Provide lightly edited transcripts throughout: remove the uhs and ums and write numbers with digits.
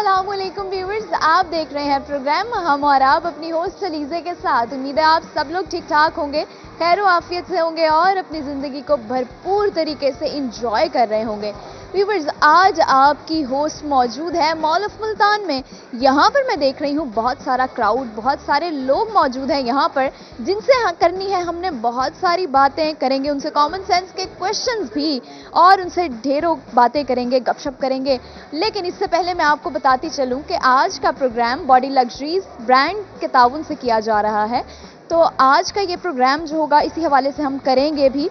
अस्सलामुअलैकुम व्यूअर्स, आप देख रहे हैं प्रोग्राम हम और आप अपनी होस्ट अलीज़े के साथ। उम्मीद है आप सब लोग ठीक ठाक होंगे, खैर आफियत से होंगे और अपनी ज़िंदगी को भरपूर तरीके से इंजॉय कर रहे होंगे। व्यूअर्स, आज आपकी होस्ट मौजूद है मॉल ऑफ मुल्तान में। यहाँ पर मैं देख रही हूँ बहुत सारा क्राउड, बहुत सारे लोग मौजूद हैं यहाँ पर, जिनसे करनी है हमने बहुत सारी बातें करेंगे, उनसे कॉमन सेंस के क्वेश्चंस भी और उनसे ढेरों बातें करेंगे, गपशप करेंगे। लेकिन इससे पहले मैं आपको बताती चलूँ कि आज का प्रोग्राम बॉडी लग्जरीज ब्रांड के ताउन से किया जा रहा है। तो आज का ये प्रोग्राम जो होगा इसी हवाले से हम करेंगे भी।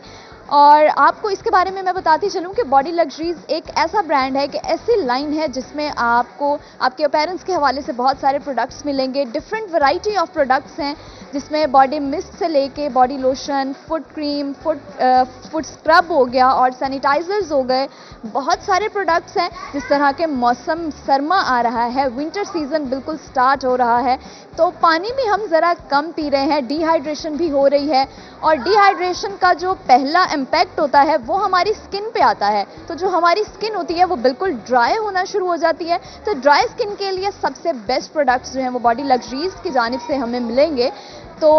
और आपको इसके बारे में मैं बताती चलूँ कि बॉडी लग्जरीज एक ऐसा ब्रांड है कि ऐसी लाइन है जिसमें आपको आपके अपीयरेंस के हवाले से बहुत सारे प्रोडक्ट्स मिलेंगे। डिफरेंट वैरायटी ऑफ प्रोडक्ट्स हैं जिसमें बॉडी मिस्ट से लेके body lotion, foot cream, foot scrub हो गया और सैनिटाइजर्स हो गए। बहुत सारे प्रोडक्ट्स हैं। जिस तरह के मौसम सरमा आ रहा है, विंटर सीजन बिल्कुल स्टार्ट हो रहा है, तो पानी भी हम ज़रा कम पी रहे हैं, डिहाइड्रेशन भी हो रही है। और डिहाइड्रेशन का जो पहला इम्पैक्ट होता है वो हमारी स्किन पे आता है। तो जो हमारी स्किन होती है वो बिल्कुल ड्राई होना शुरू हो जाती है। तो ड्राई स्किन के लिए सबसे बेस्ट प्रोडक्ट्स जो हैं वो बॉडी लग्जरीज की जानिब से हमें मिलेंगे। तो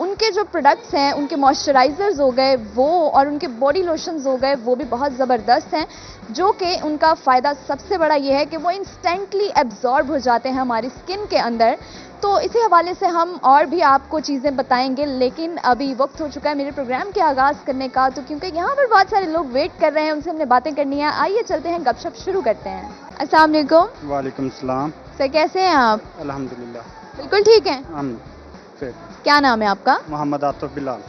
उनके जो प्रोडक्ट्स हैं, उनके मॉइस्चराइजर्स हो गए वो और उनके बॉडी लोशंस हो गए, वो भी बहुत ज़बरदस्त हैं। जो कि उनका फ़ायदा सबसे बड़ा ये है कि वो इंस्टेंटली एब्जॉर्ब हो जाते हैं हमारी स्किन के अंदर। तो इसी हवाले से हम और भी आपको चीज़ें बताएंगे, लेकिन अभी वक्त हो चुका है मेरे प्रोग्राम के आगाज़ करने का। तो क्योंकि यहाँ पर बहुत सारे लोग वेट कर रहे हैं, उनसे हमने बातें करनी है। आइए चलते हैं, गपशप शुरू करते हैं। अस्सलाम वालेकुम। वालेकुम सलाम। सर, कैसे हैं आप? अल्हम्दुलिल्लाह बिल्कुल ठीक हैं। हम फिर क्या नाम है आपका? मोहम्मद आतिफ बिलाल।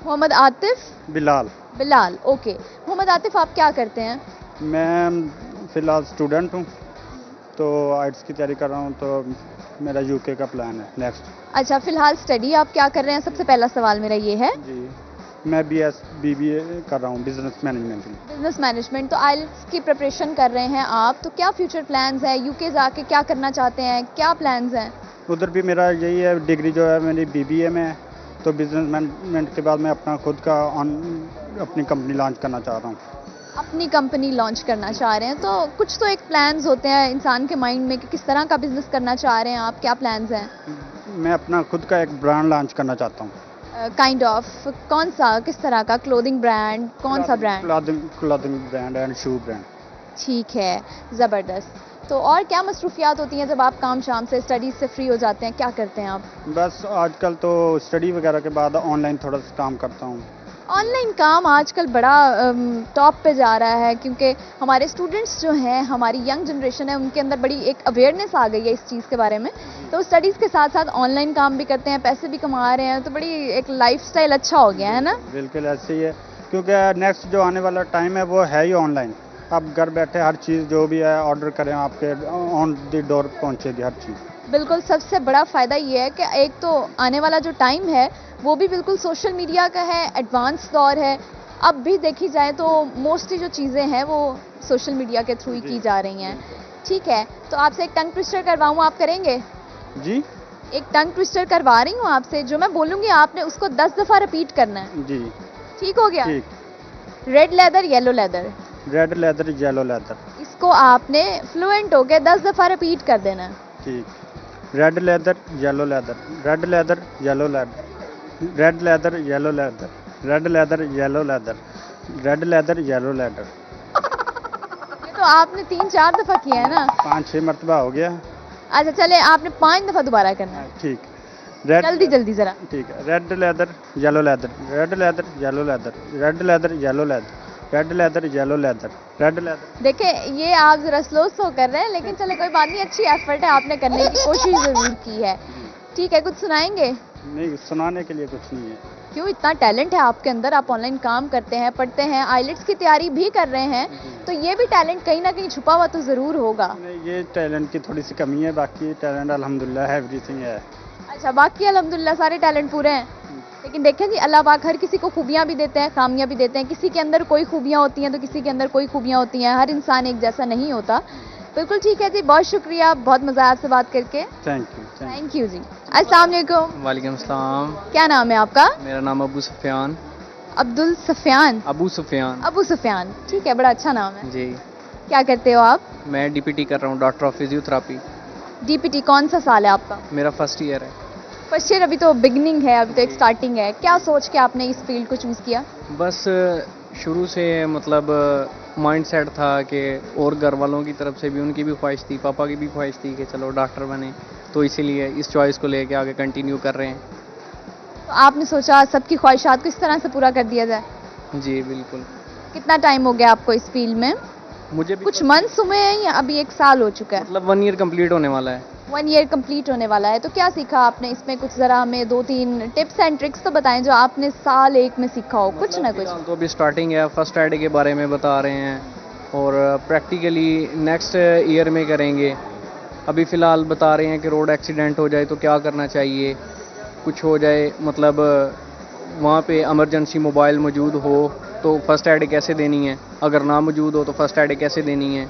मोहम्मद आतिफ बिलाल। बिलाल, ओके। मोहम्मद आतिफ, आप क्या करते हैं? मैं फ़िलहाल स्टूडेंट हूँ, तो आइट्स की तैयारी कर रहा हूँ। तो मेरा यूके का प्लान है नेक्स्ट। अच्छा, फिलहाल स्टडी आप क्या कर रहे हैं? सबसे पहला सवाल मेरा ये है। जी, मैं BBA कर रहा हूँ, बिजनेस मैनेजमेंट में। बिजनेस मैनेजमेंट, तो आइल्स की प्रिपरेशन कर रहे हैं आप, तो क्या फ्यूचर प्लान्स है? यूके जाके क्या करना चाहते हैं? क्या प्लान्स हैं? उधर भी मेरा यही है, डिग्री जो है मेरी BBA में है। तो बिजनेस मैनेजमेंट के बाद मैं अपना खुद का अपनी कंपनी लॉन्च करना चाह रहा हूँ। अपनी कंपनी लॉन्च करना चाह रहे हैं, तो कुछ तो एक प्लान्स होते हैं इंसान के माइंड में कि किस तरह का बिजनेस करना चाह रहे हैं आप। क्या प्लान्स हैं? मैं अपना खुद का एक ब्रांड लॉन्च करना चाहता हूँ। काइंड ऑफ कौन सा, किस तरह का? Clothing brand? कौन सा brand? Clothing brand and shoe brand. ठीक है, ज़बरदस्त। तो और क्या मसरूफियात होती हैं जब आप काम शाम से, स्टडीज़ से फ्री हो जाते हैं? क्या करते हैं आप? बस आजकल तो स्टडी वगैरह के बाद ऑनलाइन थोड़ा सा काम करता हूँ। ऑनलाइन काम आजकल बड़ा टॉप पे जा रहा है, क्योंकि हमारे स्टूडेंट्स जो हैं, हमारी यंग जनरेशन है, उनके अंदर बड़ी एक अवेयरनेस आ गई है इस चीज़ के बारे में। तो स्टडीज़ के साथ साथ ऑनलाइन काम भी करते हैं, पैसे भी कमा रहे हैं, तो बड़ी एक लाइफस्टाइल अच्छा हो गया है ना। बिल्कुल ऐसे ही है, क्योंकि नेक्स्ट जो आने वाला टाइम है वो है ही ऑनलाइन। आप घर बैठे हर चीज़ जो भी है ऑर्डर करें, आपके ऑन द डोर पहुँचेगी हर चीज़। बिल्कुल, सबसे बड़ा फ़ायदा ये है कि एक तो आने वाला जो टाइम है वो भी बिल्कुल सोशल मीडिया का है, एडवांस दौर है। अब भी देखी जाए तो मोस्टली जो चीज़ें हैं वो सोशल मीडिया के थ्रू ही की जा रही हैं। ठीक है, तो आपसे एक टंग ट्विस्टर करवाऊँ, आप करेंगे? जी, एक टंग ट्विस्टर करवा रही हूँ आपसे, जो मैं बोलूँगी आपने उसको 10 दफ़ा रिपीट करना है। जी, ठीक हो गया? ठीक। Red leather, yellow leather. Red leather, yellow leather. इसको आपने फ्लुएंट हो के 10 दफ़ा रिपीट कर देना है। ठीक। Red leather, yellow leather, red leather, yellow leather, red leather, yellow leather, red leather, yellow leather, red leather, yellow leather. ये तो आपने 3-4 दफ़ा किया है ना। 5-6 मरतबा हो गया। अच्छा चले, आपने 5 दफ़ा दोबारा करना है। ठीक। रेड जल्दी जल्दी ज़रा। ठीक है। Red leather, yellow leather, red leather, yellow leather, red leather, yellow leather, red leather, yellow leather, red leather. देखिए, ये आप ज़रा स्लो कर रहे हैं, लेकिन चले कोई बात नहीं, अच्छी एफर्ट है, आपने करने की कोशिश ज़रूर की है। ठीक है, कुछ सुनाएंगे? नहीं, सुनाने के लिए कुछ नहीं है। क्यों, इतना टैलेंट है आपके अंदर, आप ऑनलाइन काम करते हैं, पढ़ते हैं, आइलेट्स की तैयारी भी कर रहे हैं, तो ये भी टैलेंट कहीं ना कहीं छुपा हुआ तो ज़रूर होगा। नहीं, ये टैलेंट की थोड़ी सी कमी है, बाकी टैलेंट अल्हम्दुलिल्लाह एवरीथिंग है। अच्छा, बाकी अल्हम्दुलिल्लाह सारे टैलेंट पूरे हैं। लेकिन देखें जी, अल्लाह पाक हर किसी को खूबियाँ भी देते हैं, खामियाँ भी देते हैं। किसी के अंदर कोई खूबियाँ होती हैं तो किसी के अंदर कोई खूबियाँ होती हैं। हर इंसान एक जैसा नहीं होता। बिल्कुल ठीक है जी, बहुत शुक्रिया, बहुत मज़ा आया आपसे बात करके। थैंक यू जी। अस्सलाम वालेकुम। वालेकुम सलाम। क्या नाम है आपका? मेरा नाम अबू सुफियान। अब्दुल सफियान। अबू सुफियान। अबू सुफियान, ठीक है, बड़ा अच्छा नाम है। जी। क्या करते हो आप? मैं डीपीटी कर रहा हूँ, डॉक्टर ऑफ फिजियोथेरापी। डीपीटी कौन सा साल है आपका? मेरा फर्स्ट ईयर है। फर्स्ट ईयर, अभी तो बिगनिंग है, अभी तो एक स्टार्टिंग है। क्या सोच के आपने इस फील्ड को चूज़ किया? बस शुरू से मतलब माइंड सेट था कि, और घर वालों की तरफ से भी उनकी भी ख्वाहिश थी, पापा की भी ख्वाहिश थी कि चलो डॉक्टर बने, तो इसीलिए इस चॉइस को लेके आगे कंटिन्यू कर रहे हैं। तो आपने सोचा सबकी ख्वाहिशात को इस तरह से पूरा कर दिया जाए। जी बिल्कुल। कितना टाइम हो गया आपको इस फील्ड में? मुझे भी कुछ मंथ्स हुए हैं या अभी 1 साल हो चुका है? मतलब 1 ईयर कंप्लीट होने वाला है। 1 ईयर कंप्लीट होने वाला है। तो क्या सीखा आपने इसमें? कुछ ज़रा हमें 2-3 टिप्स एंड ट्रिक्स तो बताएं जो आपने साल 1 में सीखा हो, कुछ ना कुछ। फिलहाल तो अभी स्टार्टिंग है, फर्स्ट एड के बारे में बता रहे हैं और प्रैक्टिकली नेक्स्ट ईयर में करेंगे। अभी फ़िलहाल बता रहे हैं कि रोड एक्सीडेंट हो जाए तो क्या करना चाहिए, कुछ हो जाए मतलब वहाँ पे इमरजेंसी मोबाइल मौजूद हो तो फर्स्ट एड कैसे देनी है, अगर ना मौजूद हो तो फर्स्ट एड कैसे देनी है,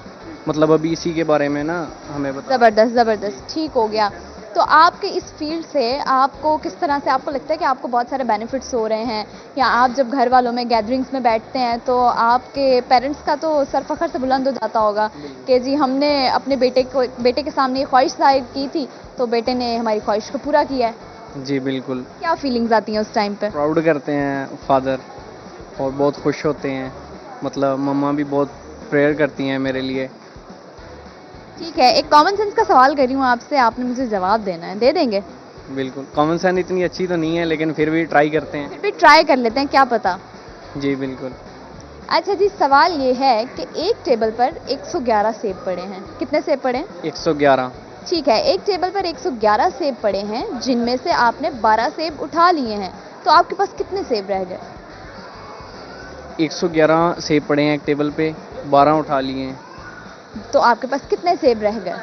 मतलब अभी इसी के बारे में ना हमें बता। ज़बरदस्त ज़बरदस्त, ठीक हो गया। तो आपके इस फील्ड से आपको किस तरह से आपको लगता है कि आपको बहुत सारे बेनिफिट्स हो रहे हैं, या आप जब घर वालों में गैदरिंग्स में बैठते हैं तो आपके पेरेंट्स का तो सर फखर से बुलंद हो जाता होगा कि जी हमने अपने बेटे के सामने ये ख्वाहिश जाहिर की थी तो बेटे ने हमारी ख्वाहिश को पूरा किया है। जी बिल्कुल। क्या फीलिंग्स आती हैं उस टाइम पे? प्राउड करते हैं फादर और बहुत खुश होते हैं, मतलब मम्मा भी बहुत प्रेयर करती हैं मेरे लिए। ठीक है, एक कॉमन सेंस का सवाल कर रही हूँ आपसे, आपने मुझे जवाब देना है, दे देंगे? बिल्कुल। कॉमन सेंस इतनी अच्छी तो नहीं है लेकिन फिर भी ट्राई करते हैं। फिर भी ट्राई कर लेते हैं, क्या पता। जी बिल्कुल। अच्छा जी, सवाल ये है कि एक टेबल पर 111 सेब पड़े हैं। कितने सेब पड़े हैं? 111। ठीक है, एक टेबल पर 111 सेब पड़े हैं जिनमें से आपने 12 सेब उठा लिए हैं, तो आपके पास कितने सेब रह गए? 111 सेब पड़े हैं एक टेबल पे, 12 उठा लिए हैं, तो आपके पास कितने सेब रह गए?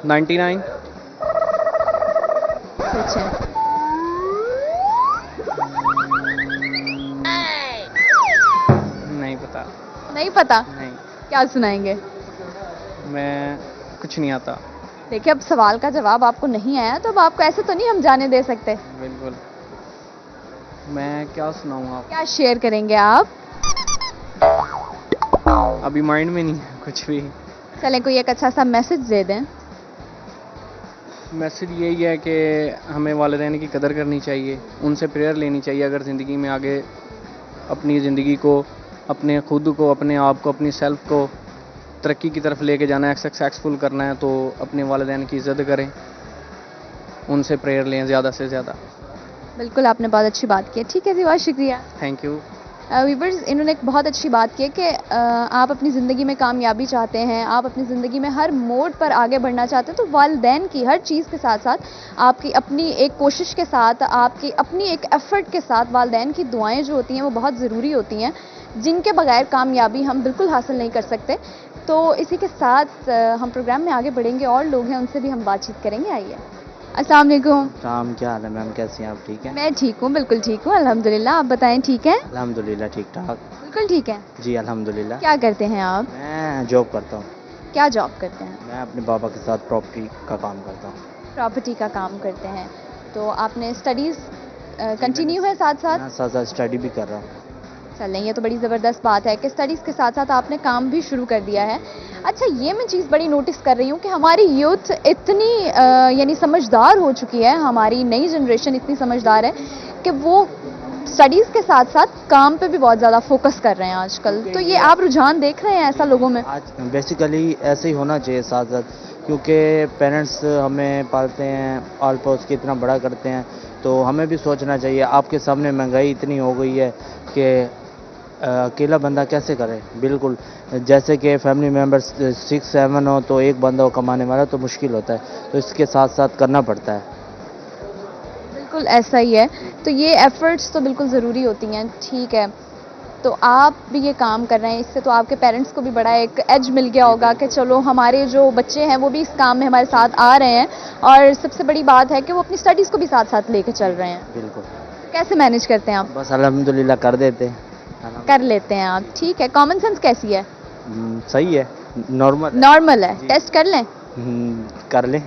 99। सच है। नहीं पता। नहीं पता? नहीं, क्या सुनाएंगे? मैं कुछ नहीं आता। देखिए, अब सवाल का जवाब आपको नहीं आया तो अब आपको ऐसे तो नहीं हम जाने दे सकते। बिल्कुल। मैं क्या सुनाऊँ आप? क्या शेयर करेंगे आप? अभी माइंड में नहीं है कुछ भी। चलें, कोई एक अच्छा सा मैसेज दे दें। मैसेज यही है कि हमें वालिदैन की कदर करनी चाहिए, उनसे प्रेयर लेनी चाहिए अगर ज़िंदगी में आगे अपनी ज़िंदगी को, अपने खुद को, अपने आप को, अपनी सेल्फ को तरक्की की तरफ लेके जाना है, सक्सेसफुल करना है, तो अपने वालिदैन की इज़्ज़त करें, उनसे प्रेयर लें ज़्यादा से ज़्यादा। बिल्कुल, आपने बहुत अच्छी बात की है। ठीक है जी, बहुत शुक्रिया। Thank you. वीवर्स, इन्होंने एक बहुत अच्छी बात की है कि आप अपनी ज़िंदगी में कामयाबी चाहते हैं, आप अपनी ज़िंदगी में हर मोड़ पर आगे बढ़ना चाहते हैं, तो वालिदैन की हर चीज़ के साथ साथ आपकी अपनी एक कोशिश के साथ, आपकी अपनी एक एफ़र्ट के साथ वालिदैन की दुआएं जो होती हैं वो बहुत ज़रूरी होती हैं, जिनके बगैर कामयाबी हम बिल्कुल हासिल नहीं कर सकते। तो इसी के साथ हम प्रोग्राम में आगे बढ़ेंगे, और लोग हैं उनसे भी हम बातचीत करेंगे। आइए। अस्सलाम वालेकुम। शाम, क्या हाल है मैम, कैसी हैं आप? ठीक हैं? मैं ठीक हूँ, बिल्कुल ठीक हूँ, अल्हम्दुलिल्लाह। आप बताएं, ठीक है? अल्हम्दुलिल्लाह ठीक ठाक। बिल्कुल ठीक है। जी अल्हम्दुलिल्लाह। क्या करते हैं आप? मैं जॉब करता हूँ। क्या जॉब करते हैं? मैं अपने पापा के साथ प्रॉपर्टी का काम करता हूँ। प्रॉपर्टी का काम करते हैं। तो आपने स्टडीज़ कंटिन्यू है साथ साथ? मैं साथ साथ स्टडी भी कर रहा हूँ। चलें, ये तो बड़ी ज़बरदस्त बात है कि स्टडीज़ के साथ साथ आपने काम भी शुरू कर दिया है। अच्छा, ये मैं चीज़ बड़ी नोटिस कर रही हूँ कि हमारी यूथ इतनी यानी समझदार हो चुकी है, हमारी नई जनरेशन इतनी समझदार है कि वो स्टडीज़ के साथ साथ काम पे भी बहुत ज़्यादा फोकस कर रहे हैं आजकल। तो ये आप रुझान देख रहे हैं ऐसा लोगों में? आज बेसिकली ऐसे ही होना चाहिए साथ साथ, क्योंकि पेरेंट्स हमें पालते हैं, पाल पोस के इतना बड़ा करते हैं, तो हमें भी सोचना चाहिए। आपके सामने महंगाई इतनी हो गई है कि अकेला बंदा कैसे करे। बिल्कुल, जैसे कि फैमिली मेम्बर्स 6-7 हो तो एक बंदा हो कमाने वाला तो मुश्किल होता है, तो इसके साथ साथ करना पड़ता है। बिल्कुल ऐसा ही है। तो ये एफ़र्ट्स तो बिल्कुल ज़रूरी होती हैं। ठीक है, तो आप भी ये काम कर रहे हैं, इससे तो आपके पेरेंट्स को भी बड़ा एक एज मिल गया होगा कि चलो हमारे जो बच्चे हैं वो भी इस काम में हमारे साथ आ रहे हैं, और सबसे बड़ी बात है कि वो अपनी स्टडीज़ को भी साथ साथ लेके चल रहे हैं। बिल्कुल। कैसे मैनेज करते हैं आप? बस अल्हम्दुलिल्लाह कर देते हैं। कर लेते हैं आप, ठीक है। कॉमन सेंस कैसी है? सही है, नॉर्मल। नॉर्मल है। टेस्ट कर लें? कर ले।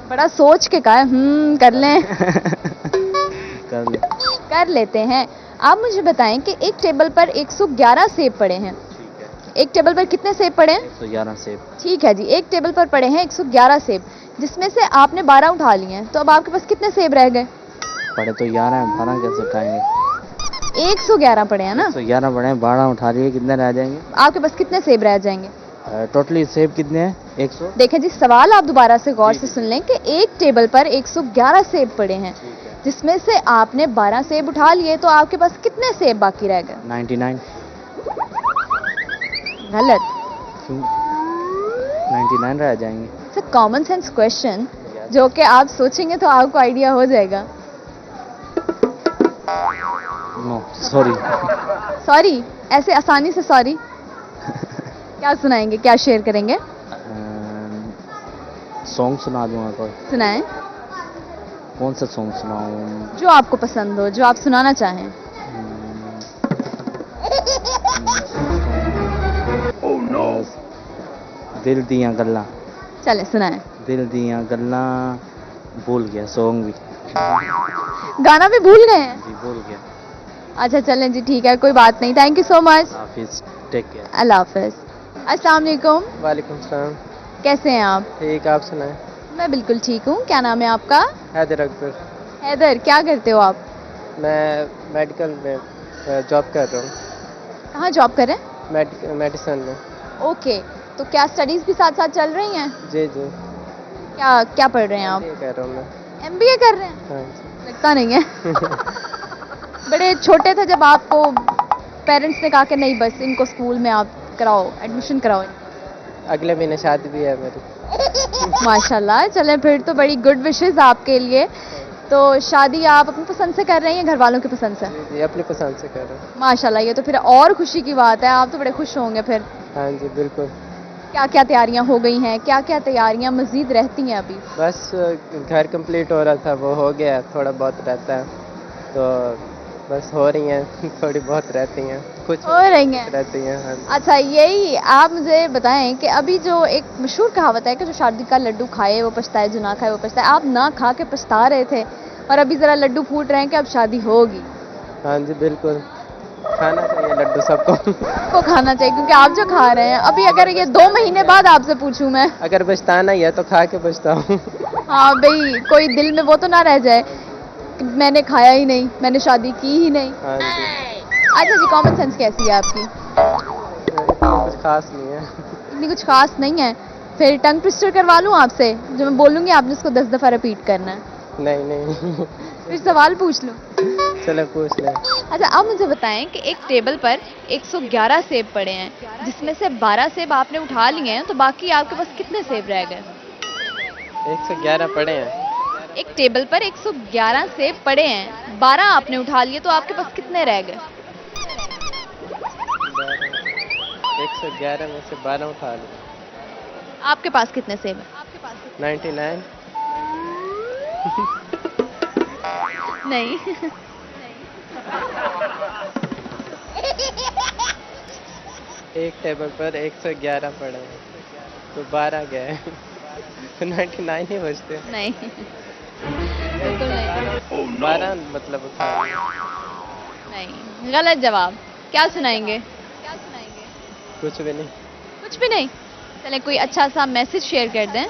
बड़ा सोच के कहा है, कर लें। कर ले। कर लेते हैं। आप मुझे बताएं कि एक टेबल पर 111 सेब पड़े हैं, एक टेबल पर कितने सेब पड़े हैं? 111 सेब। ठीक है जी, एक टेबल पर पड़े हैं 111 सेब, जिसमें से आपने 12 उठा लिए हैं, तो अब आपके पास कितने सेब रह गए? पड़े तो 11 हैं, 12 कैसे उठाएंगे? 111 पड़े हैं ना, 111 पड़े हैं, 12 उठा लिए, कितने रह जाएंगे? आपके पास कितने सेब रह जाएंगे? टोटली सेब कितने हैं? 100। देखें जी, सवाल आप दोबारा से गौर से सुन लें कि एक टेबल पर 111 सेब पड़े हैं, जिसमें से आपने 12 सेब उठा लिए, तो आपके पास कितने सेब बाकी रह गए? 99। गलत। क्यों? 99 रह जाएंगे। इट्स कॉमन सेंस क्वेश्चन, जो कि आप सोचेंगे तो आपको आइडिया हो जाएगा। No sorry. सॉरी? ऐसे आसानी से सॉरी? क्या सुनाएंगे, क्या शेयर करेंगे? सॉन्ग सुना दूंगा कोई। सुनाएं, कौन सा सॉन्ग सुनाऊं? जो आपको पसंद हो, जो आप सुनाना चाहें। दिल दियां गल्लां। चले सुनाएं। दिल दियां गल्लां, भूल गया सॉन्ग भी। गाना भी भूल गए हैं? जी भूल गया। अच्छा चलें जी, ठीक है, कोई बात नहीं। Thank you so much. हाफिज, टेक केयर। अल्लाह हाफिज। अस्सलाम वालेकुम, वालेकुम सलाम। कैसे हैं आप? ठीक, आप सुनाएं। मैं बिल्कुल ठीक हूँ। क्या नाम है आपका? हैदर अकबर। हैदर, क्या करते हो आप? मैं मेडिकल में जॉब कर रहा हूँ, कहाँ जॉब कर रहे हैं? मेडिसिन में। ओके, तो क्या स्टडीज भी साथ साथ चल रही हैं? जी जी, क्या क्या पढ़ रहे हैं आप? ये कर रहा हूँ मैं। एमबीए कर रहे हैं? हाँ जी। लगता नहीं है। बड़े छोटे थे जब आपको पेरेंट्स ने कहा कि नहीं बस इनको स्कूल में आप कराओ, एडमिशन कराओ। अगले महीने शादी भी है मेरी। माशाल्लाह, चले फिर तो बड़ी गुड विशेस आपके लिए। तो शादी आप अपनी पसंद से कर रहे हैं या घर वालों की पसंद से? जी जी, अपनी पसंद से कर रहा हूँ। माशाल्लाह, ये तो फिर और खुशी की बात है, आप तो बड़े खुश होंगे फिर। हाँ जी बिल्कुल। क्या क्या तैयारियां हो गई हैं, क्या क्या तैयारियां मजीद रहती हैं अभी? बस घर कंप्लीट हो रहा था, वो हो गया, थोड़ा बहुत रहता है, तो बस हो रही हैं। थोड़ी बहुत रहती हैं, कुछ हो रही हैं। रहती हैं। हाँ जी। अच्छा, यही आप मुझे बताएं कि अभी जो एक मशहूर कहावत है कि जो शादी का लड्डू खाए वो पछताए, जो ना खाए वो पछताए, आप ना खा के पछता रहे थे और अभी ज़रा लड्डू फूट रहे हैं कि अब शादी होगी। हाँ जी बिल्कुल, खाना चाहिए लड्डू सबको। को खाना चाहिए, क्योंकि आप जो खा रहे हैं अभी, अगर ये 2 महीने बाद आपसे पूछूं मैं, अगर पछताना ही है तो खा के पछताऊँ। हाँ भाई, कोई दिल में वो तो ना रह जाए कि मैंने खाया ही नहीं, मैंने शादी की ही नहीं। हाँ जी, अच्छा जी, कॉमन सेंस कैसी है आपकी? इतना कुछ खास नहीं है। इतनी कुछ खास नहीं है? फिर टंग ट्विस्टर करवा लूँ आपसे, जो मैं बोलूँगी आपने उसको 10 दफ़ा रिपीट करना है। नहीं नहीं। फिर सवाल पूछ लूँ? चलो पूछ लें। अच्छा, अब मुझे बताएं कि एक टेबल पर 111 सेब पड़े हैं, जिसमें से 12 सेब आपने उठा लिए हैं, तो बाकी आपके पास कितने सेब रह गए? 111 पड़े हैं। एक टेबल पर 111 सेब पड़े हैं, 12 आपने उठा लिए, तो आपके पास कितने रह गए? 111 में से 12 उठा लो। आपके पास कितने सेब हैं? 99। नहीं। एक टेबल पर 111 पड़े हैं, तो 12 गए, तो 99 ही बचते। नहीं, बिल्कुल नहीं। 12 मतलब उठा लो। नहीं, गलत जवाब। क्या सुनाएंगे? कुछ भी नहीं। कुछ भी नहीं? चलें, कोई अच्छा सा मैसेज शेयर कर दें।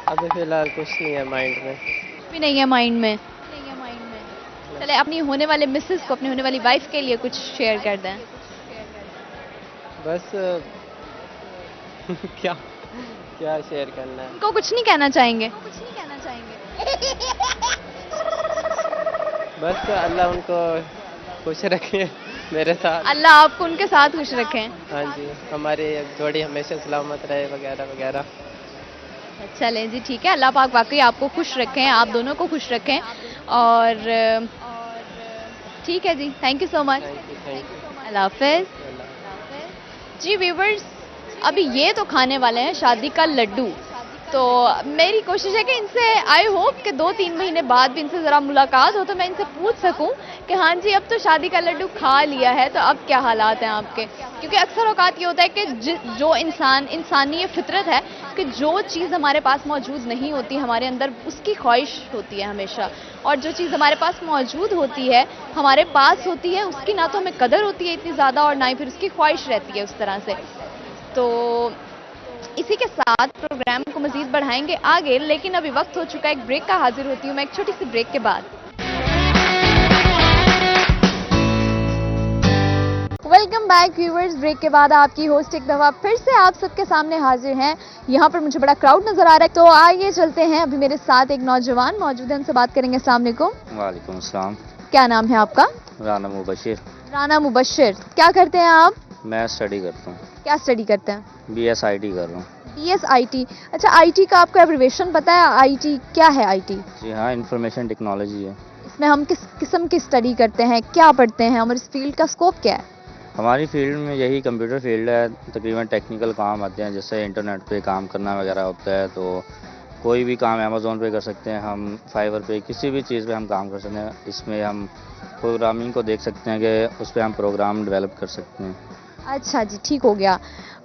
अभी फिलहाल कुछ नहीं है माइंड में। कुछ भी नहीं है माइंड में? चले, अपनी होने वाले मिसेस को, अपनी होने वाली वाइफ के लिए कुछ शेयर कर दें। बस क्या क्या शेयर करना है? उनको कुछ नहीं कहना चाहेंगे? बस अल्लाह उनको खुश रखे मेरे साथ। अल्लाह आपको उनके साथ खुश रखें। हाँ जी, हमारी जोड़ी हमेशा सलामत रहे वगैरह वगैरह। चलें जी, ठीक है, अल्लाह पाक वाकई आपको खुश रखें, आप दोनों को खुश रखें। और ठीक है जी, thank you so much. Thank you. अल्लाह हाफिज़। जी व्यूवर्स, अभी ये तो खाने वाले हैं शादी का लड्डू, तो मेरी कोशिश है कि इनसे आई होप कि 2-3 महीने बाद भी इनसे ज़रा मुलाकात हो तो मैं इनसे पूछ सकूं कि हाँ जी, अब तो शादी का लड्डू खा लिया है तो अब क्या हालात हैं आपके। क्योंकि अक्सर औकात ये होता है कि जो इंसानी ये फितरत है कि जो चीज़ हमारे पास मौजूद नहीं होती हमारे अंदर उसकी ख्वाहिश होती है हमेशा, और जो चीज़ हमारे पास मौजूद होती है हमारे पास होती है उसकी ना तो हमें कदर होती है इतनी ज़्यादा और ना ही फिर उसकी ख्वाहिश रहती है उस तरह से। तो इसी के साथ प्रोग्राम को मज़ीद बढ़ाएंगे आगे, लेकिन अभी वक्त हो चुका है एक ब्रेक का। हाजिर होती हूँ मैं एक छोटी सी ब्रेक के बाद। Welcome back viewers. ब्रेक के बाद आपकी होस्ट एक दफ़ा फिर से आप सबके सामने हाजिर हैं। यहाँ पर मुझे बड़ा क्राउड नज़र आ रहा है, तो आइए चलते हैं। अभी मेरे साथ एक नौजवान मौजूद है, उनसे बात करेंगे। अस्सलाम वालेकुम। वालेकुम अस्सलाम। क्या नाम है आपका? राना मुबशिर। राना मुबशिर। क्या करते हैं आप? मैं स्टडी करता हूँ, क्या स्टडी करते हैं? BSIT कर रहा हूँ। BSIT। अच्छा, IT का आपको एब्रिविएशन पता है? IT क्या है? IT जी हाँ, इंफॉर्मेशन टेक्नोलॉजी है। इसमें हम किस किस्म की स्टडी करते हैं, क्या पढ़ते हैं और इस फील्ड का स्कोप क्या है? हमारी फील्ड में यही कंप्यूटर फील्ड है, तकरीबन टेक्निकल काम आते हैं, जैसे इंटरनेट पे काम करना वगैरह होता है, तो कोई भी काम अमेज़ोन पे कर सकते हैं हम, फाइवर पे, किसी भी चीज़ पे हम काम कर सकते हैं। इसमें हम प्रोग्रामिंग को देख सकते हैं कि उस पर हम प्रोग्राम डेवलप कर सकते हैं। अच्छा जी, ठीक हो गया।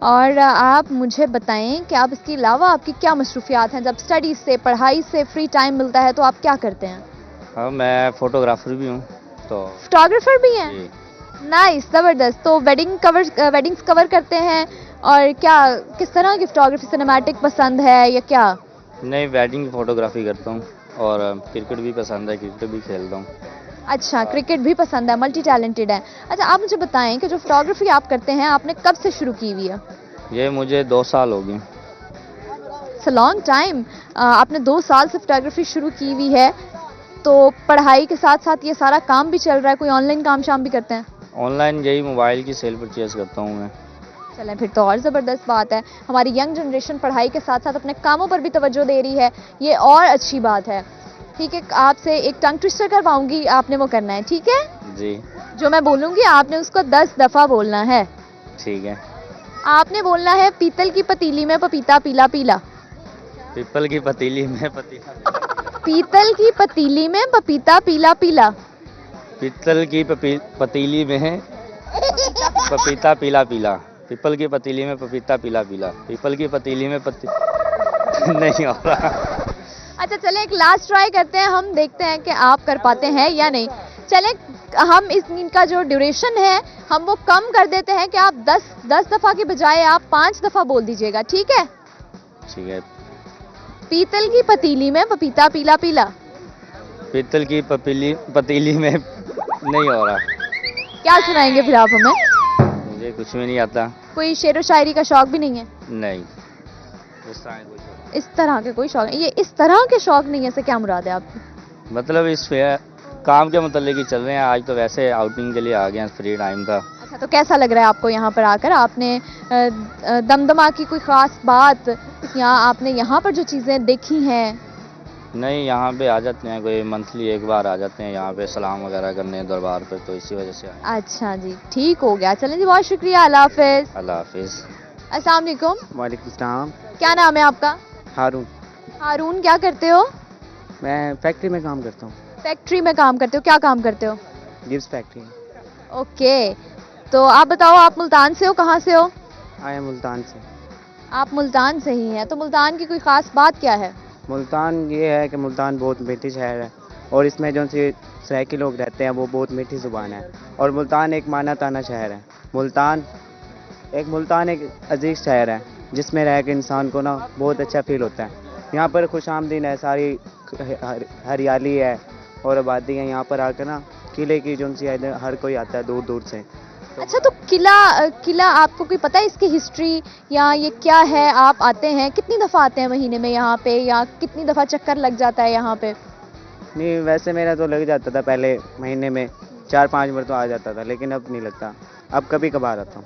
और आप मुझे बताएं कि आप इसके अलावा आपकी क्या मसरूफियात हैं? जब स्टडी से, पढ़ाई से फ्री टाइम मिलता है तो आप क्या करते हैं? हाँ, मैं फोटोग्राफर भी हूँ। तो फोटोग्राफर भी हैं? जी, नाइस, ज़बरदस्त। तो वेडिंग्स कवर करते हैं, और क्या किस तरह की फोटोग्राफी? सिनेमैटिक पसंद है या क्या? नहीं, वेडिंग फोटोग्राफी करता हूँ, और क्रिकेट भी पसंद है, क्रिकेट भी खेलता हूँ। अच्छा, क्रिकेट भी पसंद है, मल्टी टैलेंटेड है। अच्छा, आप मुझे बताएं कि जो फोटोग्राफी आप करते हैं आपने कब से शुरू की हुई है? ये मुझे 2 साल हो गए। It's a long time. आपने 2 साल से फोटोग्राफी शुरू की हुई है, तो पढ़ाई के साथ साथ ये सारा काम भी चल रहा है? कोई ऑनलाइन काम शाम भी करते हैं? ऑनलाइन यही मोबाइल की सेल परचेज करता हूँ मैं। चलें, फिर तो और ज़बरदस्त बात है। हमारी यंग जनरेशन पढ़ाई के साथ साथ अपने कामों पर भी तवज्जो दे रही है, ये और अच्छी बात है। ठीक है, आपसे एक टंग ट्विस्टर करवाऊंगी, आपने वो करना है, ठीक है? जी जो मैं बोलूंगी आपने उसको 10 दफ़ा बोलना है। ठीक है। आपने बोलना है, पीतल की पतीली में पपीता पीला पीला। पीपल की पतीली में पतीला। पीतल की पतीली में पपीता पीला पीला। पीतल की पतीली में पपीता पीला पीला। पीपल की पतीली में पपीता पीला पीला। पीपल की पतीली में नहीं हो रहा। अच्छा, चलें एक लास्ट ट्राई करते हैं, हम देखते हैं कि आप कर पाते हैं या नहीं। चलें, हम इनका जो ड्यूरेशन है हम वो कम कर देते हैं कि आप 10 दफ़ा की बजाय आप 5 दफ़ा बोल दीजिएगा, ठीक है? ठीक है। पीतल की पतीली में पपीता पीला पीला। पीतल की पतीली में नहीं हो रहा। क्या सुनाएंगे फिर आप हमें? मुझे कुछ भी नहीं आता। कोई शेर व शायरी का शौक भी नहीं है? नहीं, इस तरह कोई शौक इस तरह के कोई शौक? ये इस तरह के शौक नहीं है से क्या मुराद है आपकी? नहीं। मतलब इस पे काम के मतलब ही चल रहे हैं। आज तो वैसे आउटिंग के लिए आ गए हैं, फ्री टाइम था। अच्छा, तो कैसा लग रहा है आपको यहाँ पर आकर? आपने दमदमा की कोई ख़ास बात या आपने यहाँ पर जो चीज़ें देखी हैं? नहीं, यहाँ पे आ जाते हैं, कोई मंथली एक बार आ जाते हैं यहाँ पे सलाम वगैरह करने दरबार पे, तो इसी वजह से आए। अच्छा जी, ठीक हो गया। चलें जी, बहुत शुक्रिया। अल्लाह हाफिज़। अल्लाह हाफिज़। अस्सलाम वालेकुम। वालेकुम सलाम। क्या नाम है आपका? हारून। हारून। क्या करते हो? मैं फैक्ट्री में काम करता हूँ, फैक्ट्री में काम करते हो? क्या काम करते हो? Gibbs factory. ओके, तो आप बताओ, आप मुल्तान से हो? कहाँ से हो? आया मुल्तान से। आप मुल्तान से ही हैं, तो मुल्तान की कोई ख़ास बात क्या है? मुल्तान ये है कि मुल्तान बहुत मीठी शहर है, और इसमें जो सी सराइकी लोग रहते हैं वो बहुत मीठी ज़ुबान है, और मुल्तान एक माना ताना शहर है। मुल्तान एक अजीज शहर है जिसमें रह के इंसान को ना बहुत अच्छा फील होता है। यहाँ पर खुशामदीन है, सारी हरियाली है और आबादी है। यहाँ पर आकर ना किले की जो सी हर कोई आता है दूर दूर से। अच्छा, तो किला आपको कोई पता है इसकी हिस्ट्री या ये क्या है? आप आते हैं, कितनी दफ़ा आते हैं महीने में यहाँ पे, या कितनी दफ़ा चक्कर लग जाता है यहाँ पे? नहीं, वैसे मेरा तो लग जाता था, पहले महीने में 4-5 बार तो आ जाता था, लेकिन अब नहीं लगता, अब कभी कभार आता हूँ।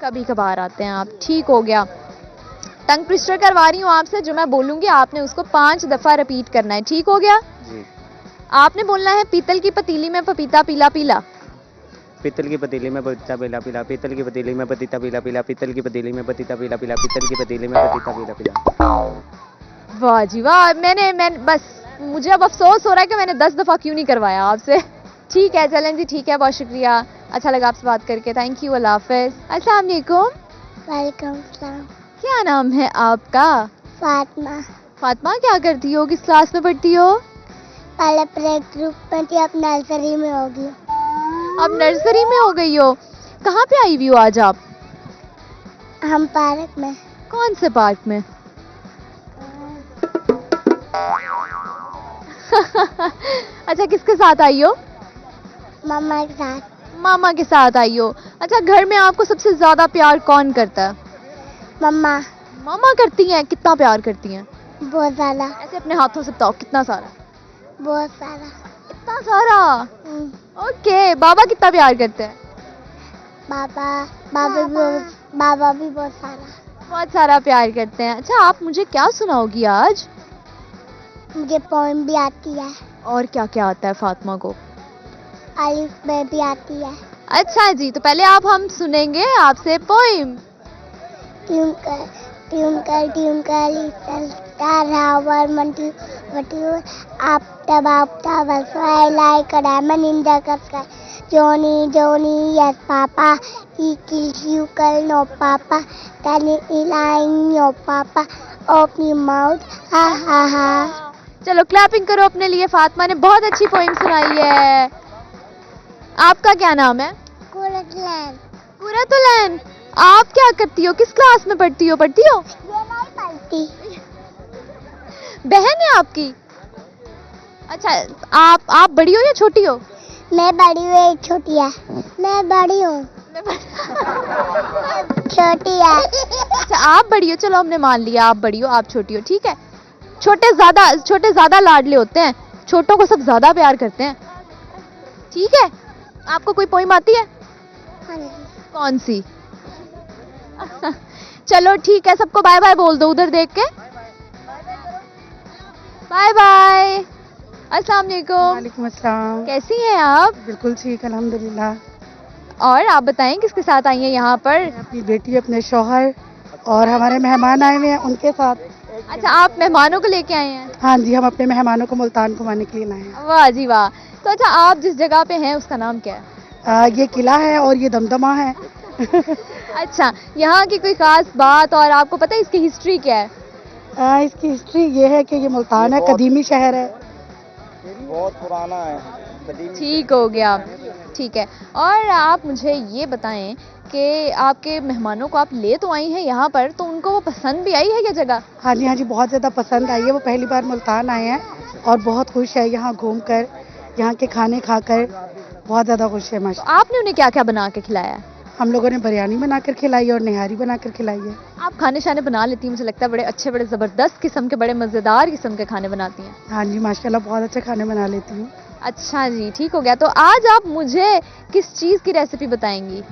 कभी कभार आते हैं आप, ठीक हो गया। टंग ट्विस्टर करवा रही हूँ आपसे, जो मैं बोलूँगी आपने उसको 5 दफ़ा रिपीट करना है, ठीक हो गया? जी। आपने बोलना है, पीतल की पतीली में पपीता पीला पीला। पीतल की पतीली में पपीता पीला पीला। पीतल की पतीली में पपीता पीला पीला। पीतल की पतीली में पपीता पीला पीला। पीतल की पतीली में पपीता पीला पीला। वाह जी वाह। मैं बस मुझे अब अफसोस हो रहा है कि मैंने 10 दफ़ा क्यों नहीं करवाया आपसे। ठीक है, चलें जी, ठीक है, बहुत शुक्रिया, अच्छा लगा आपसे बात करके, थैंक यू, अल्लाह हाफिज़। अस्सलाम वालेकुम। वालेकुम सलाम। क्या नाम है आपका? फातिमा। फातिमा क्या करती हो, किस क्लास में पढ़ती हो? पहले प्ले ग्रुप में थी, अब नर्सरी में होगी। अब नर्सरी में हो गई हो। कहाँ पे आई हुई हो आज आप? हम पार्क में। कौन से पार्क में? अच्छा, किसके साथ आई हो? मम्मा के साथ। मामा के साथ आई हो। अच्छा, घर में आपको सबसे ज्यादा प्यार कौन करता है? मम्मा। मामा करती हैं। कितना प्यार करती हैं? बहुत ज़्यादा। ऐसे अपने हाथों से बताओ, कितना सारा? बहुत सारा। इतना सारा? हम्म। ओके। बाबा कितना प्यार करते हैं? बाबा भी बहुत सारा। बहुत सारा प्यार करते हैं। अच्छा, आप मुझे क्या सुनाओगी आज? मुझे पोएम भी आती है। और क्या क्या आता है फातिमा को? अलिफ बे भी आती है। अच्छा जी, तो पहले आप हम सुनेंगे आपसे poem. Twinkle twinkle little star how are मंटू वटू after fly like a diamond in the sky. Johnny, yes papa, he kills you, girl, no papa. Tell me lying, no papa. Open your mouth, ha ha ha. चलो clapping करो अपने लिए। फातिमा ने बहुत अच्छी poem सुनाई है। आपका क्या नाम है? कुरतलैन। कुरतुलैन। आप क्या करती हो, किस क्लास में पढ़ती हो? ये नहीं पढ़ती। बहन है आपकी? अच्छा, आप बड़ी हो या छोटी हो? मैं बड़ी हूँ, एक छोटी है। मैं बड़ी हूँ। छोटी है। अच्छा, आप बड़ी हो, चलो हमने मान लिया आप बड़ी हो, आप छोटी हो, ठीक है। छोटे ज्यादा लाडले होते हैं, छोटों को सब ज्यादा प्यार करते हैं, ठीक है। आपको कोई पोइम आती है? कौन सी? चलो ठीक है, सबको बाय बाय बोल दो उधर देख के। Bye bye. अस्सलाम वालेकुम। वालेकुम अस्सलाम। कैसी हैं आप? बिल्कुल ठीक, अल्हम्दुलिल्लाह। और आप बताएं किसके साथ आई हैं यहाँ पर? अपनी बेटी, अपने शौहर और हमारे मेहमान आए हुए हैं उनके साथ। अच्छा, आप मेहमानों को लेके आए हैं? हाँ जी, हम अपने मेहमानों को मुल्तान घुमाने के लिए लाए हैं। वाह जी वाह। तो अच्छा, आप जिस जगह पे हैं उसका नाम क्या है? ये किला है और ये दमदमा है। अच्छा, यहाँ की कोई खास बात और आपको पता है इसकी हिस्ट्री क्या है? इसकी हिस्ट्री ये है कि ये मुल्तान है, कदीमी शहर है, बहुत पुराना है, ठीक हो गया, ठीक है। और आप मुझे ये बताएं कि आपके मेहमानों को आप ले तो आई हैं यहाँ पर, तो उनको वो पसंद भी आई है ये जगह? हाँ जी, बहुत ज़्यादा पसंद आई है। वो पहली बार मुल्तान आए हैं और बहुत खुश है यहाँ घूमकर, यहाँ के खाने खाकर बहुत ज़्यादा खुश है तो माशाल्लाह। आपने उन्हें क्या क्या बना के खिलाया है? हम लोगों ने बिरयानी बनाकर खिलाई है और निहारी बनाकर खिलाई है। आप खाने शाने बना लेती हैं, मुझे लगता है बड़े अच्छे, बड़े ज़बरदस्त किस्म के, बड़े मज़ेदार किस्म के खाने बनाती हैं। हाँ जी, माशाल्लाह बहुत अच्छे खाने बना लेती हूँ। अच्छा जी, ठीक हो गया। तो आज आप मुझे किस चीज़ की रेसिपी बताएंगी?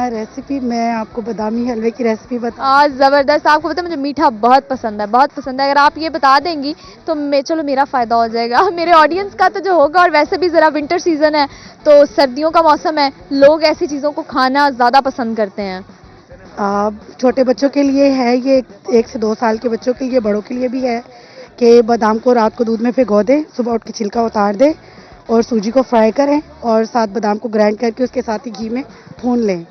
रेसिपी मैं आपको बादामी हलवे की रेसिपी बता। ज़बरदस्त। आपको पता है मुझे मीठा बहुत पसंद है, बहुत पसंद है। अगर आप ये बता देंगी तो चलो मेरा फ़ायदा हो जाएगा, मेरे ऑडियंस का तो जो होगा। और वैसे भी ज़रा विंटर सीज़न है तो सर्दियों का मौसम है, लोग ऐसी चीज़ों को खाना ज़्यादा पसंद करते हैं। छोटे बच्चों के लिए है ये, 1 से 2 साल के बच्चों के लिए, बड़ों के लिए भी है कि बादाम को रात को दूध में भिगो दें, सुबह उठ के छिलका उतार दें और सूजी को फ्राई करें और साथ बादाम को ग्राइंड करके उसके साथ ही घी में भून लें।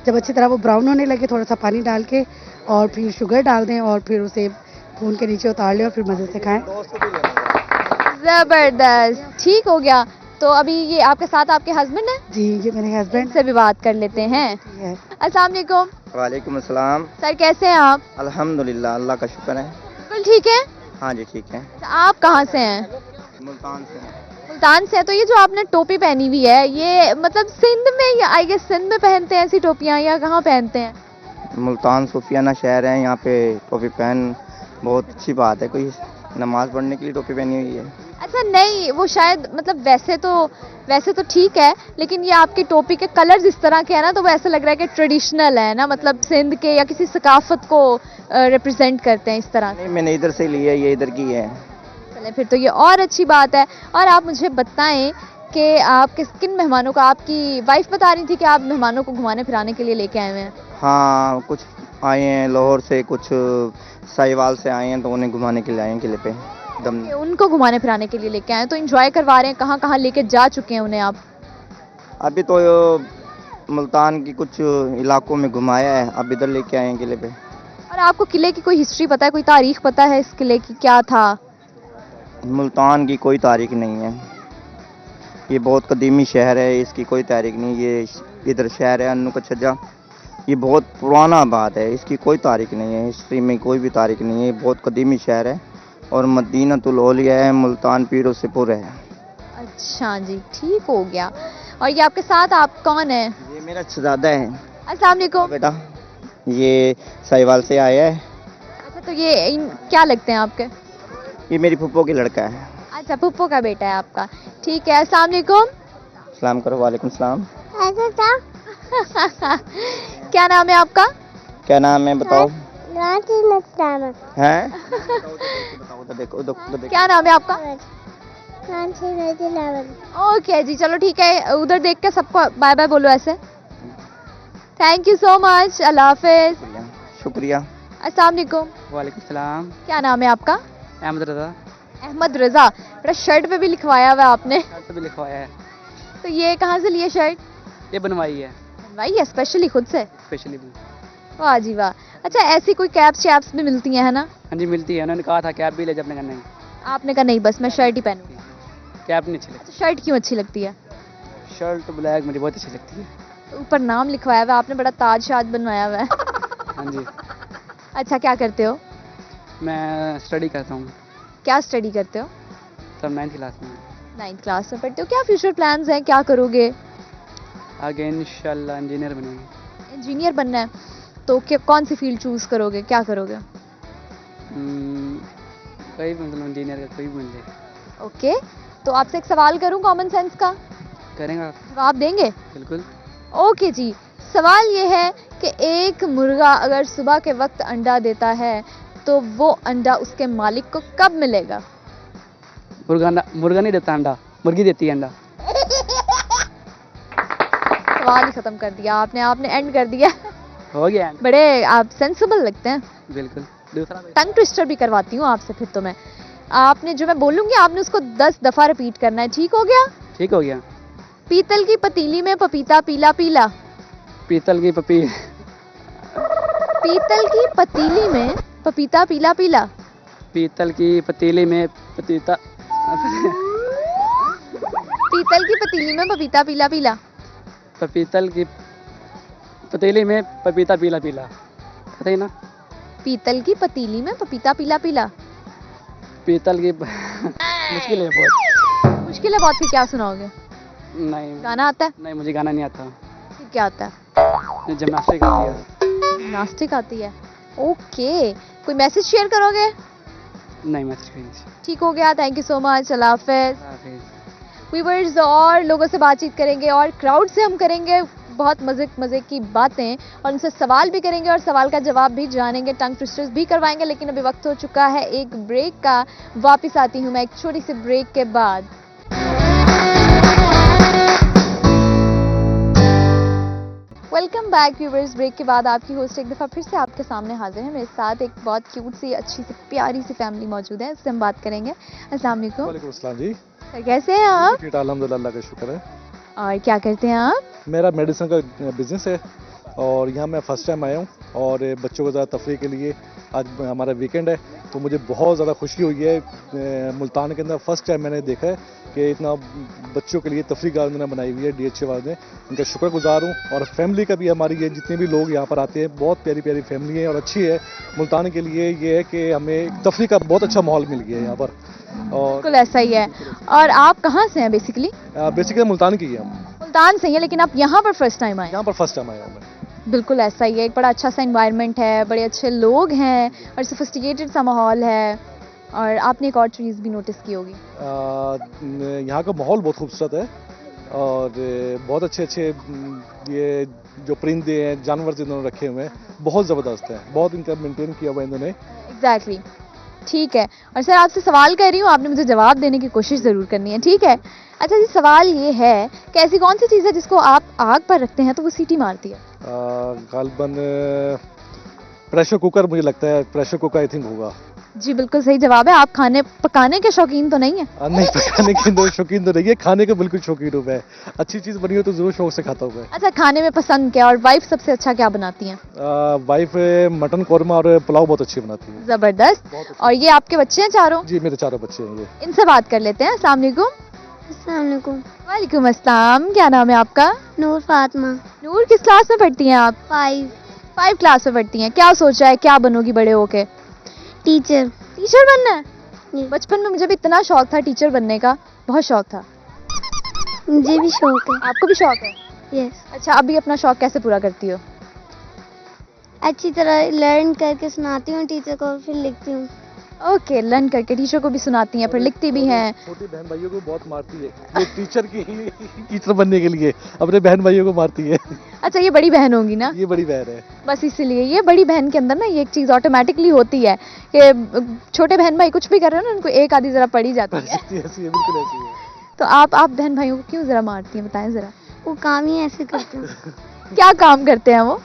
जब अच्छी तरह वो ब्राउन होने लगे, थोड़ा सा पानी डाल के और फिर शुगर डाल दें और फिर उसे भून के नीचे उतार लें और फिर मज़े से खाएं। ज़बरदस्त, ठीक हो गया। तो अभी ये आपके साथ आपके हस्बैंड हैं? जी, ये मेरे हस्बैंड से भी बात कर लेते हैं। अस्सलाम वालेकुम। वालेकुम अस्सलाम। सर कैसे हैं आप? अल्हम्दुलिल्लाह, अल्लाह का शुक्र है। बिल्कुल ठीक है। हाँ जी, ठीक है। आप कहाँ से हैं? मुल्तान से। मुल्तान से है। तो ये जो आपने टोपी पहनी हुई है, ये मतलब सिंध में, या आई गेस सिंध में पहनते हैं ऐसी टोपियाँ, या कहाँ पहनते हैं? मुल्तान सूफियाना शहर है, यहाँ पे टोपी पहन बहुत अच्छी बात है। कोई नमाज पढ़ने के लिए टोपी पहनी हुई है। अच्छा नहीं, वो शायद मतलब वैसे तो ठीक है, लेकिन ये आपकी टोपी के कलर्स इस तरह के हैं ना, तो वो ऐसा लग रहा है कि ट्रेडिशनल है ना, मतलब सिंध के या किसी सकाफत को रिप्रेजेंट करते हैं इस तरह। नहीं, मैंने इधर से ली है, ये इधर की है। चलें, फिर तो ये और अच्छी बात है। और आप मुझे बताएं कि आप किन मेहमानों को, आपकी वाइफ बता रही थी कि आप मेहमानों को घुमाने फिराने के लिए लेके आए हुए हैं? हाँ, कुछ आए हैं लाहौर से, कुछ साहिवाल से आए हैं, तो उन्हें घुमाने के लिए आए हैं किले पे दम। उनको घुमाने फिराने के लिए लेके आए हैं, तो एंजॉय करवा रहे हैं। कहाँ कहाँ लेके जा चुके हैं उन्हें आप? अभी तो मुल्तान की कुछ इलाकों में घुमाया है, अब इधर लेके आए हैं किले पे। और आपको किले की कोई हिस्ट्री पता है, कोई तारीख पता है इस किले की, क्या था? मुल्तान की कोई तारीख नहीं है। ये बहुत कदीमी शहर है, इसकी कोई तारीख नहीं। ये इधर शहर है अन्नू का छज्जा, ये बहुत पुराना बात है, इसकी कोई तारीख नहीं है। हिस्ट्री में कोई भी तारीख नहीं है। ये बहुत कदीमी शहर है और मदीनतुल औलिया है, मुल्तान पीरो से पुर है। अच्छा जी, ठीक हो गया। और ये आपके साथ आप कौन है? ये मेरा शहजादा है अस्सलाम वालेकुम। बेटा, ये साहिवाल से आया है। अच्छा, तो ये क्या लगते हैं आपके? ये मेरी फूफो की लड़का है। अच्छा, पुप्पो का बेटा है आपका, ठीक है। अस्सलाम वालेकुम। सलाम करो। वालेकुम सलाम। क्या नाम है आपका? क्या नाम है बताओ? हैं? क्या नाम है आपका? ओके जी, चलो ठीक है, उधर देख के सबको बाय बाय बोलो ऐसे। थैंक यू सो मच, अल्लाह हाफिज। शुक्रिया। अस्सलाम वालेकुम। वालेकुम सलाम। क्या नाम है आपका? अहमद रजा। अहमद रजा। बड़ा शर्ट पे भी लिखवाया हुआ है आपने, शर्ट भी लिखवाया है। तो ये कहाँ से लिए शर्ट? ये बनवाई है भाई ये स्पेशली खुद से? स्पेशली। वाह जी वाह। अच्छा, ऐसी कोई कैप्स शैप्स भी मिलती हैं है ना? हाँ जी मिलती है, उन्होंने कहा था कैप भी ले, जब मैंने कहा नहीं आपने कहा नहीं, बस मैं शर्ट ही पहनूंगी। कैप नहीं अच्छी लगती। अच्छा, शर्ट क्यों अच्छी लगती है? शर्ट ब्लैक मुझे बहुत अच्छी लगती है। ऊपर नाम लिखवाया हुआ है आपने, बड़ा ताज शाज बनवाया हुआ है। हाँ जी। अच्छा, क्या करते हो? मैं स्टडी करता हूँ, क्या स्टडी करते हो? तब 9th क्लास में। 9th क्लास में पढ़ते हो। क्या फ्यूचर प्लान्स हैं, क्या करोगे? आगे इंशाल्लाह इंजीनियर बनेंगे। इंजीनियर बनना है, तो क्या कौन सी फील्ड चूज करोगे, क्या करोगे? कोई भी, मतलब इंजीनियर का कोई भी बन जाए। ओके, तो आपसे एक सवाल करूं कॉमन सेंस का, करेंगे आप? जवाब देंगे? बिल्कुल। ओके जी, सवाल ये है कि एक मुर्गा अगर सुबह के वक्त अंडा देता है तो वो अंडा उसके मालिक को कब मिलेगा? मुर्गा नहीं देता अंडा, मुर्गी देती है अंडा। सवाल ही खत्म कर दिया आपने, आपने एंड कर दिया। हो गया। बड़े आप सेंसिबल लगते हैं। बिल्कुल। दूसरा टंग ट्विस्टर भी करवाती हूँ आपसे फिर तो मैं। आपने जो मैं बोलूंगी आपने उसको 10 दफा रिपीट करना है, ठीक हो गया? ठीक हो गया। पीतल की पतीली में पपीता पीला पीला। पीतल की पीतल की पतीली में पपीता पीला पीला। पीतल की पतीली में पपीता। पीतल की पतीली में पपीता पीला पीला। पीतल की पतीली में पपीता पीला पीला, पता ही ना। पीतल की पतीली में पपीता पीला पीला। पीतल की मुश्किल है बहुत। मुश्किल है बहुत, फिर क्या सुनाओगे? नहीं गाना आता है? नहीं, मुझे गाना नहीं आता। फिर क्या आता है? जिम्नास्टिक आती है। जिम्नास्टिक आती है। ओके, कोई मैसेज शेयर करोगे? नहीं, मैसेज। ठीक हो गया, thank you so much, Allah Hafiz. Hafiz. Viewers और लोगों से बातचीत करेंगे और क्राउड से हम करेंगे बहुत मज़े की बातें और उनसे सवाल भी करेंगे और सवाल का जवाब भी जानेंगे, टंग ट्विस्टर्स भी करवाएंगे। लेकिन अभी वक्त हो चुका है एक ब्रेक का। वापस आती हूँ मैं एक छोटी सी ब्रेक के बाद। Welcome back viewers. ब्रेक के बाद आपकी होस्ट एक दफ़ा फिर से आपके सामने हाजिर है। मेरे साथ एक बहुत क्यूट सी, अच्छी सी, प्यारी सी फैमिली मौजूद है, इससे हम बात करेंगे। अस्सलाम वालेकुम। वालेकुम अस्सलाम जी। सर कैसे हैं आप? ठीक, अल्हम्दुलिल्लाह, अल्लाह का शुक्र है। और क्या करते हैं आप? मेरा मेडिसिन का बिजनेस है और यहाँ मैं फ़र्स्ट टाइम आया हूँ और बच्चों को ज़्यादा तफरीह के लिए आज हमारा वीकेंड है, तो मुझे बहुत ज़्यादा खुशी हुई है। मुल्तान के अंदर फ़र्स्ट टाइम मैंने देखा है कि इतना बच्चों के लिए तफरीह गाह उन्होंने बनाई हुई है DHA वाले ने, उनका शुक्रगुजार हूँ। और फैमिली का भी हमारी ये जितने भी लोग यहाँ पर आते हैं, बहुत प्यारी प्यारी फैमिली है और अच्छी है। मुल्तान के लिए ये है कि हमें तफरीह का बहुत अच्छा माहौल मिल गया है यहाँ पर। और बिल्कुल ऐसा ही है। और आप कहाँ से हैं बेसिकली? बेसिकली मुल्तान की है हम। मुल्तान से ही है, लेकिन आप यहाँ पर फर्स्ट टाइम आए? यहाँ पर फर्स्ट टाइम आया हूँ मैं। बिल्कुल ऐसा ही है, एक बड़ा अच्छा सा एनवायरनमेंट है, बड़े अच्छे लोग हैं और सोफिस्टिकेटेड सा माहौल है। और आपने एक और चीज़ भी नोटिस की होगी, यहाँ का माहौल बहुत खूबसूरत है और बहुत अच्छे अच्छे ये जो परिंदे हैं, जानवर जिन्होंने रखे हुए हैं, बहुत ज़बरदस्त है, बहुत इनका मेंटेन किया हुआ है इन्होंने। एग्जैक्टली, ठीक है। और सर आपसे सवाल कर रही हूँ, आपने मुझे जवाब देने की कोशिश ज़रूर करनी है, ठीक है? अच्छा जी, सवाल ये है कि ऐसी कौन सी चीज़ है जिसको आप आग पर रखते हैं तो वो सीटी मारती है? गालबन प्रेशर कुकर, मुझे लगता है प्रेशर कुकर आई थिंक होगा। जी बिल्कुल सही जवाब है। आप खाने पकाने के शौकीन तो नहीं है? नहीं, पकाने के तो शौकीन तो नहीं है, खाने के बिल्कुल शौकीन हूँ मैं। अच्छी चीज़ बनी हो तो ज़रूर शौक से खाता हूँ मैं। अच्छा, खाने में पसंद क्या, और वाइफ सबसे अच्छा क्या बनाती हैं? वाइफ मटन कौरमा और पुलाव बहुत अच्छी बनाती है। जबरदस्त। और ये आपके बच्चे हैं चारों? जी, मेरे 4 बच्चे हैं ये। इनसे बात कर लेते हैं। अस्सलाम वालेकुम। अस्सलाम वालेकुम। वालेकुम अस्सलाम। क्या नाम है आपका? नूर फातिमा। नूर, किस क्लास में पढ़ती हैं आप? 5 5 क्लास में पढ़ती हैं। क्या सोचा है, क्या बनोगी बड़े होके? टीचर। टीचर बनना है? जी। बचपन में मुझे भी इतना शौक था टीचर बनने का, बहुत शौक था। मुझे भी शौक है। आपको भी शौक है? यस। अच्छा, अभी अपना शौक कैसे पूरा करती हो? अच्छी तरह लर्न करके सुनाती हूँ टीचर को, फिर लिखती हूँ। ओके, लर्न करके टीचर को भी सुनाती हैं, फिर लिखती भी हैं। छोटी बहन भाइयों को बहुत मारती है ये टीचर की टीचर बनने के लिए, अपने बहन भाइयों को मारती है। अच्छा, ये बड़ी बहन होगी ना? ये बड़ी बहन है। बस इसीलिए ये बड़ी बहन के अंदर ना ये एक चीज़ ऑटोमेटिकली होती है कि छोटे बहन भाई कुछ भी कर रहे हो ना, उनको एक आधी ज़रा पड़ी जाती है। ऐसी है, बिल्कुल ऐसी है। तो आप बहन भाइयों को क्यों ज़रा मारती हैं, बताएं ज़रा। वो काम ही ऐसे करते हैं। क्या काम करते हैं वो?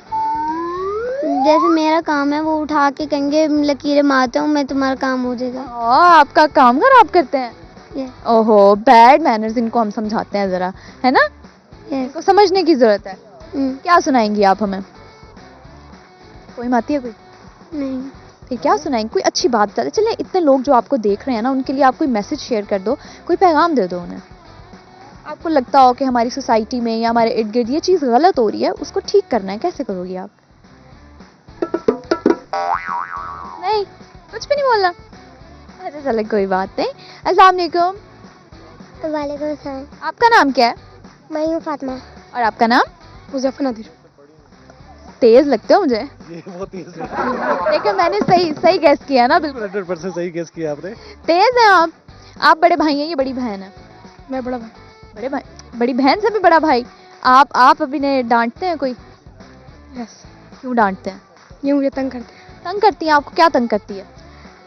जैसे मेरा काम है, वो उठा के कहेंगे लकीरें मारता हूँ मैं, तुम्हारा काम हो जाएगा। आपका काम खराब करते हैं? ये ओहो, बैड मैनर्स, इनको हम समझाते हैं ज़रा, है ना? इनको समझने की ज़रूरत है। क्या सुनाएंगी आप हमें? कोई आती है कोई? नहीं। फिर क्या सुनाएंगे? कोई अच्छी बात बता दे। चलिए, इतने लोग जो आपको देख रहे हैं ना, उनके लिए आप कोई मैसेज शेयर कर दो, कोई पैगाम दे दो उन्हें। आपको लगता हो कि हमारी सोसाइटी में या हमारे इर्द गिर्द ये चीज़ गलत हो रही है, उसको ठीक करना है, कैसे करोगी आप? नहीं, कुछ भी नहीं बोलना? अच्छा चलो, कोई बात नहीं। अस्सलाम वालेकुम। वालेकुम सलाम। आपका नाम क्या है? मैं हूँ फातिमा। और आपका नाम? मुजफ्फर नदीर। तेज लगते हो मुझे। ये बहुत तेज है। देखो, मैंने सही गैस किया ना, बिल्कुल 100% सही गेस किया आपने। तेज हैं आप। आप बड़े भाई हैं, ये बड़ी बहन है। मैं बड़ा भाई। बड़े भाई, बड़ी बहन से भी बड़ा भाई। आप अभी ने डांटते हैं कोई? यस। क्यों डांटते हैं? ये मुझे तंग करते हैं। तंग करती हैं? आपको क्या तंग करती है?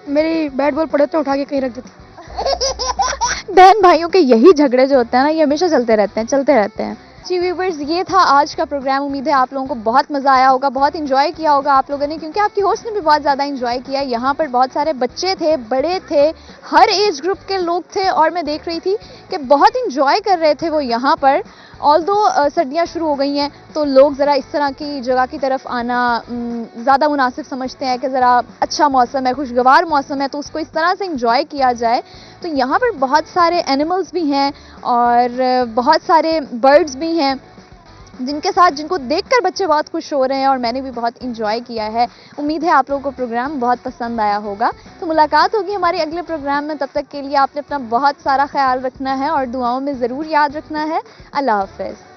मेरी बैट बॉल पड़े तो उठा के कहीं रख देती है। बहन भाइयों के यही झगड़े जो होते हैं ना, ये हमेशा चलते रहते हैं। जी व्यूवर्स, ये था आज का प्रोग्राम। उम्मीद है आप लोगों को बहुत मज़ा आया होगा, बहुत इंजॉय किया होगा आप लोगों ने, क्योंकि आपकी होस्ट ने भी बहुत ज़्यादा इंजॉय किया। यहाँ पर बहुत सारे बच्चे थे, बड़े थे, हर एज ग्रुप के लोग थे, और मैं देख रही थी कि बहुत इंजॉय कर रहे थे वो यहाँ पर। ऑल्दो सर्दियाँ शुरू हो गई हैं, तो लोग ज़रा इस तरह की जगह की तरफ आना ज़्यादा मुनासिब समझते हैं कि ज़रा अच्छा मौसम है, खुशगवार मौसम है, तो उसको इस तरह से इंजॉय किया जाए। तो यहाँ पर बहुत सारे एनिमल्स भी हैं और बहुत सारे बर्ड्स भी हैं, जिनको देखकर बच्चे बहुत खुश हो रहे हैं, और मैंने भी बहुत इंजॉय किया है। उम्मीद है आप लोगों को प्रोग्राम बहुत पसंद आया होगा। तो मुलाकात होगी हमारे अगले प्रोग्राम में। तब तक के लिए आपने अपना बहुत सारा ख्याल रखना है और दुआओं में ज़रूर याद रखना है। अल्लाह हाफ़िज़।